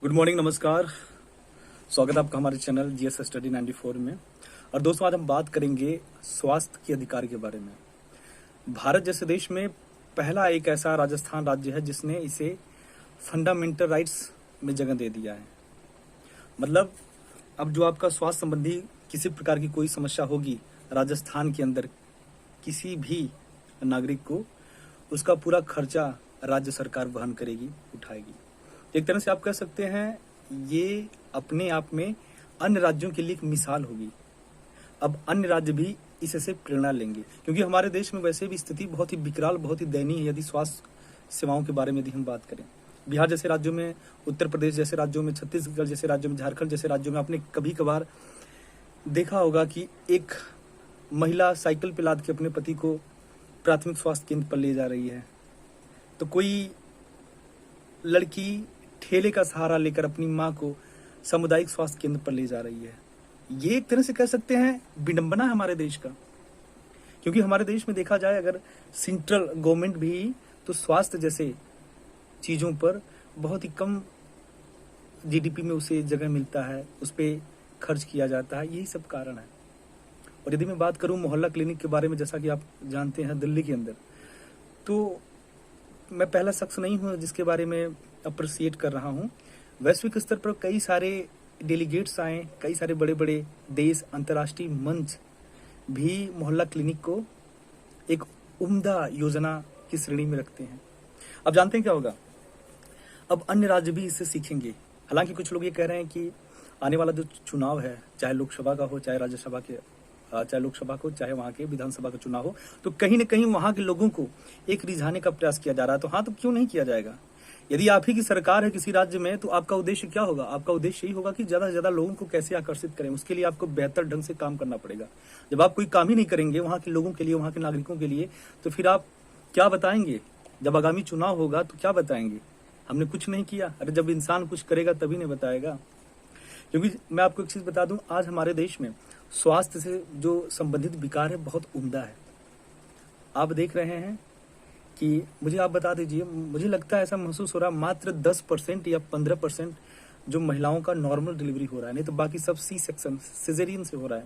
Good morning, नमस्कार। स्वागत है आपका हमारे चैनल जीएस स्टडी 94 में। और दोस्तों, आज हम बात करेंगे स्वास्थ्य के अधिकार के बारे में। भारत जैसे देश में पहला एक ऐसा राजस्थान राज्य है जिसने इसे फंडामेंटल राइट्स में जगह दे दिया है। मतलब अब जो आपका स्वास्थ्य संबंधी किसी प्रकार की कोई समस्या होगी राजस्थान के अंदर, किसी भी नागरिक को उसका पूरा खर्चा राज्य सरकार वहन करेगी, उठाएगी। एक तरह से आप कह सकते हैं ये अपने आप में अन्य राज्यों के लिए एक मिसाल होगी। अब अन्य राज्य भी इससे प्रेरणा लेंगे, क्योंकि हमारे देश में वैसे भी स्थिति बहुत ही विकराल, बहुत ही दयनीय है। यदि स्वास्थ्य सेवाओं के बारे में यदि हम बात करें, बिहार जैसे राज्यों में, उत्तर प्रदेश जैसे राज्यों में, छत्तीसगढ़ जैसे राज्यों में, झारखंड जैसे राज्यों में आपने कभी कभार देखा होगा कि एक महिला साइकिल पे लाद के अपने पति को प्राथमिक स्वास्थ्य केंद्र पर ले जा रही है, तो कोई लड़की ठेले का सहारा लेकर अपनी माँ को सामुदायिक स्वास्थ्य केंद्र पर ले जा रही है। ये एक तरह से कह सकते हैं विडंबना है हमारे देश का, क्योंकि हमारे देश में देखा जाए अगर सेंट्रल गवर्नमेंट भी तो स्वास्थ्य जैसे चीजों पर बहुत ही कम जीडीपी में उसे जगह मिलता है, उस पर खर्च किया जाता है। यही सब कारण है। और यदि मैं बात करूं मोहल्ला क्लिनिक के बारे में, जैसा कि आप जानते हैं दिल्ली के अंदर, तो मैं पहला शख्स नहीं हूं जिसके बारे में अप्रिशिएट कर रहा हूं। वैश्विक स्तर पर कई सारे डेलीगेट्स आए, कई सारे बड़े बड़े देश, अंतर्राष्ट्रीय मंच भी मोहल्ला क्लिनिक को एक उम्दा योजना की श्रेणी में रखते हैं। अब जानते हैं क्या होगा, अब अन्य राज्य भी इससे सीखेंगे। हालांकि कुछ लोग ये कह रहे हैं कि आने वाला जो चुनाव है, चाहे लोकसभा का हो, चाहे राज्यसभा के, चाहे लोकसभा को, चाहे वहां के विधानसभा का चुनाव हो, तो कहीं न कहीं वहां के लोगों को एक रिझाने का प्रयास किया जा रहा है। तो हाँ, तो क्यों नहीं किया जाएगा? यदि आप ही की सरकार है किसी राज्य में, तो आपका उद्देश्य क्या होगा? आपका उद्देश्य यही होगा कि ज्यादा से ज्यादा लोगों को कैसे आकर्षित करें। उसके लिए आपको बेहतर ढंग से काम करना पड़ेगा। जब आप कोई काम ही नहीं करेंगे वहां के लोगों के लिए, वहां के नागरिकों के लिए, तो फिर आप क्या बताएंगे? जब आगामी चुनाव होगा तो क्या बताएंगे? हमने कुछ नहीं किया। अरे जब इंसान कुछ करेगा तभी नहीं बताएगा। क्योंकि मैं आपको एक चीज बता दूं, आज हमारे देश में स्वास्थ्य से जो संबंधित विकार है बहुत उम्दा है। आप देख रहे हैं कि मुझे आप बता दीजिए, मुझे लगता है ऐसा महसूस हो रहा है मात्र 10% या 15% जो महिलाओं का नॉर्मल डिलीवरी हो रहा है, नहीं तो बाकी सब सी सेक्शन, सिजेरियन से हो रहा है।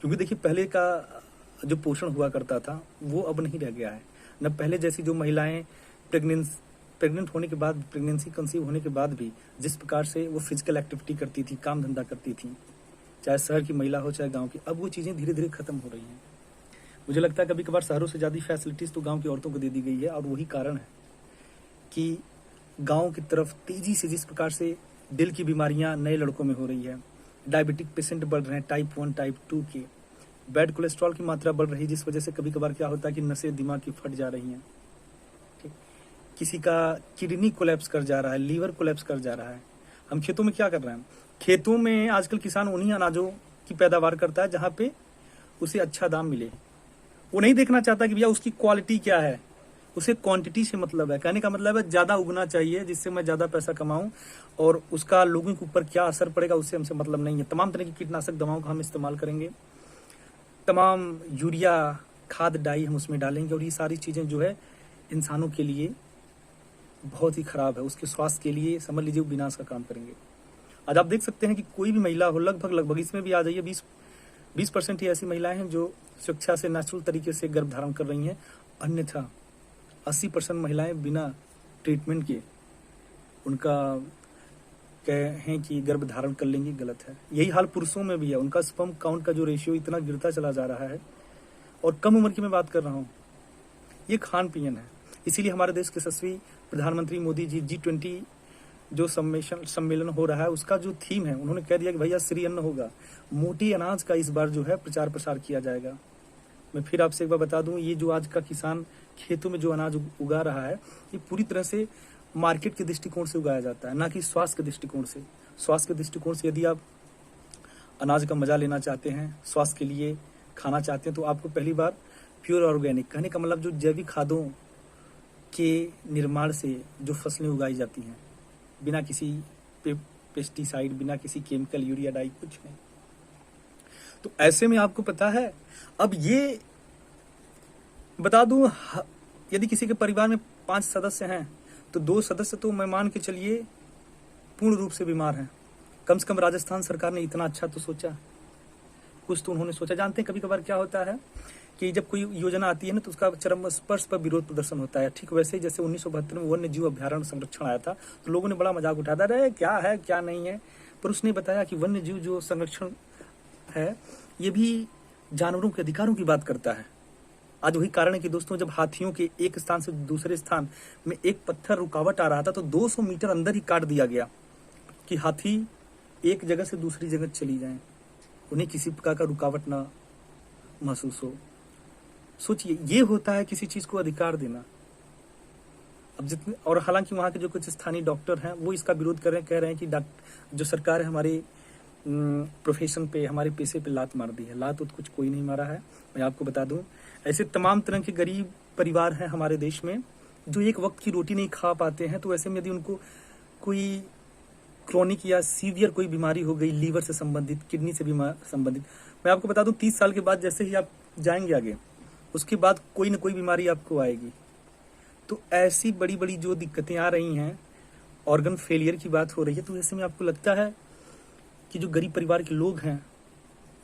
क्योंकि देखिए पहले का जो पोषण हुआ करता था वो अब नहीं रह गया है। न पहले जैसी जो महिलाएं प्रेग्नेंट होने के बाद, प्रेगनेंसी कंसीव होने के बाद भी जिस प्रकार से वो फिजिकल एक्टिविटी करती थी, काम धंधा करती थी, चाहे शहर की महिला हो चाहे गांव की, अब वो चीजें धीरे धीरे खत्म हो रही हैं। मुझे लगता है कभी कभार शहरों से ज्यादा फैसिलिटीज तो गांव की औरतों को दे दी गई है। और वही कारण है कि गांव की तरफ तेजी से जिस प्रकार से दिल की बीमारियां नए लड़कों में हो रही है, डायबिटिक पेशेंट बढ़ रहे हैं, टाइप 1 टाइप 2 के, बैड कोलेस्ट्रॉल की मात्रा बढ़ रही है, जिस वजह से कभी कभार क्या होता है कि नसें दिमाग की फट जा रही हैं। किसी का किडनी कोलैप्स कर जा रहा है, लीवर कोलैप्स कर जा रहा है। हम खेतों में क्या कर रहे हैं? खेतों में आजकल किसान उन्हीं अनाजों की पैदावार करता है जहां पे उसे अच्छा दाम मिले। वो नहीं देखना चाहता कि भैया उसकी क्वालिटी क्या है, उसे क्वांटिटी से मतलब है। कहने का मतलब है ज्यादा उगना चाहिए जिससे मैं ज्यादा पैसा कमाऊं, और उसका लोगों के ऊपर क्या असर पड़ेगा उससे हमसे मतलब नहीं है। तमाम तरह की कीटनाशक दवाओं का हम इस्तेमाल करेंगे, तमाम यूरिया खाद डाई हम उसमें डालेंगे, और ये सारी चीजें जो है इंसानों के लिए बहुत ही खराब है। उसके स्वास्थ्य के लिए समझ लीजिए विनाश का काम करेंगे। आज आप देख सकते हैं कि कोई भी महिला हो, लगभग इसमें भी आ जाइए 20% ही ऐसी महिलाएं हैं जो शिक्षा से नेचुरल तरीके से गर्भ धारण कर रही हैं। अन्यथा 80% महिलाएं बिना ट्रीटमेंट के उनका कहें कि गर्भ धारण कर लेंगी, गलत है। यही हाल पुरुषों में भी है। उनका स्पर्म काउंट का जो रेशियो इतना गिरता चला जा रहा है, और कम उम्र की मैं बात कर रहा हूँ। ये खान पीन है। इसीलिए हमारे देश के यशस्वी प्रधानमंत्री मोदी जी G20 जो सम्मेलन हो रहा है, उसका जो थीम है, उन्होंने कह दिया कि भैया श्री अन्न होगा। मोटी अनाज का इस बार जो है प्रचार प्रसार किया जाएगा। मैं फिर आपसे एक बार बता दूं, ये जो आज का किसान खेतों में जो अनाज उगा रहा है, ये पूरी तरह से मार्केट के दृष्टिकोण से उगाया जाता है, ना कि स्वास्थ्य के दृष्टिकोण से। स्वास्थ्य के दृष्टिकोण से यदि आप अनाज का मजा लेना चाहते हैं, स्वास्थ्य के लिए खाना चाहते हैं, तो आपको पहली बार प्योर ऑर्गेनिक, कहने का मतलब जो जैविक खादों के निर्माण से जो फसलें उगाई जाती हैं, बिना किसी पेस्टिसाइड, बिना किसी केमिकल, यूरिया डाई, कुछ नहीं। तो ऐसे में आपको पता है, अब ये बता दूं, यदि किसी के परिवार में 5 सदस्य हैं तो 2 सदस्य तो मैं मान के चलिए पूर्ण रूप से बीमार हैं। कम से कम राजस्थान सरकार ने इतना अच्छा तो सोचा, कुछ तो उन्होंने सोचा। जानते हैं कभी कभार क्या होता है कि जब कोई योजना आती है ना तो उसका चरम स्पर्श पर विरोध प्रदर्शन होता है। ठीक वैसे ही जैसे 1972 में वन्य जीव अभ्यारण्य संरक्षण आया था तो लोगों ने बड़ा मजाक उठाया था, अरे क्या है क्या नहीं है, पर उसने बताया कि वन्य जीव जो संरक्षण है ये भी जानवरों के अधिकारों की बात करता है। आज वही कारण है कि दोस्तों जब हाथियों के एक स्थान से दूसरे स्थान में एक पत्थर रुकावट आ रहा था तो 200 मीटर अंदर ही काट दिया गया कि हाथी एक जगह से दूसरी जगह चली जाएं, उन्हें किसी प्रकार का रुकावट ना महसूस हो। सोचिए, ये होता है किसी चीज को अधिकार देना। अब जितने, और हालांकि वहां के जो कुछ स्थानीय डॉक्टर हैं वो इसका विरोध कर रहे हैं, कह रहे हैं कि जो सरकार है हमारे प्रोफेशन पे, हमारे पेशे पे लात मार दी है। लात तो कुछ कोई नहीं मारा है, मैं आपको बता दूं। ऐसे तमाम तरह के गरीब परिवार हैं हमारे देश में जो एक वक्त की रोटी नहीं खा पाते हैं। तो ऐसे में यदि उनको कोई क्रोनिक या सीवियर कोई बीमारी हो गई, लीवर से संबंधित, किडनी से संबंधित, मैं आपको बता दूं 30 साल के बाद जैसे ही आप जाएंगे आगे, उसके बाद कोई ना कोई बीमारी आपको आएगी। तो ऐसी बड़ी बड़ी जो दिक्कतें आ रही हैं, ऑर्गन फेलियर की बात हो रही है, तो ऐसे में आपको लगता है कि जो गरीब परिवार के लोग हैं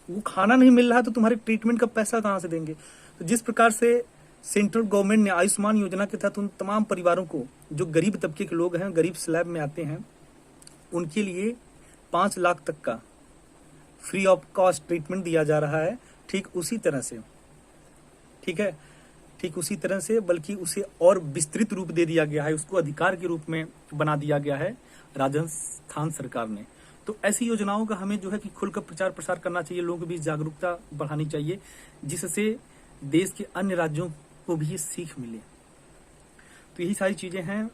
वो खाना नहीं मिल रहा तो तुम्हारे ट्रीटमेंट का पैसा कहाँ से देंगे। तो जिस प्रकार से सेंट्रल गवर्नमेंट ने आयुष्मान योजना के तहत उन तमाम परिवारों को जो गरीब तबके के लोग हैं, गरीब स्लैब में आते हैं, उनके लिए 5 लाख तक का फ्री ऑफ कॉस्ट ट्रीटमेंट दिया जा रहा है। ठीक उसी तरह से, ठीक है, ठीक उसी तरह से, बल्कि उसे और विस्तृत रूप दे दिया गया है, उसको अधिकार के रूप में बना दिया गया है राजस्थान सरकार ने। तो ऐसी योजनाओं का हमें जो है कि खुलकर प्रचार प्रसार करना चाहिए, लोगों के बीच जागरूकता बढ़ानी चाहिए, जिससे देश के अन्य राज्यों को भी ये सीख मिले। तो यही सारी चीजें हैं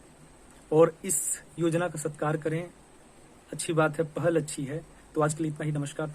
और इस योजना का सत्कार करें, अच्छी बात है, पहल अच्छी है। तो आज के लिए इतना ही, नमस्कार।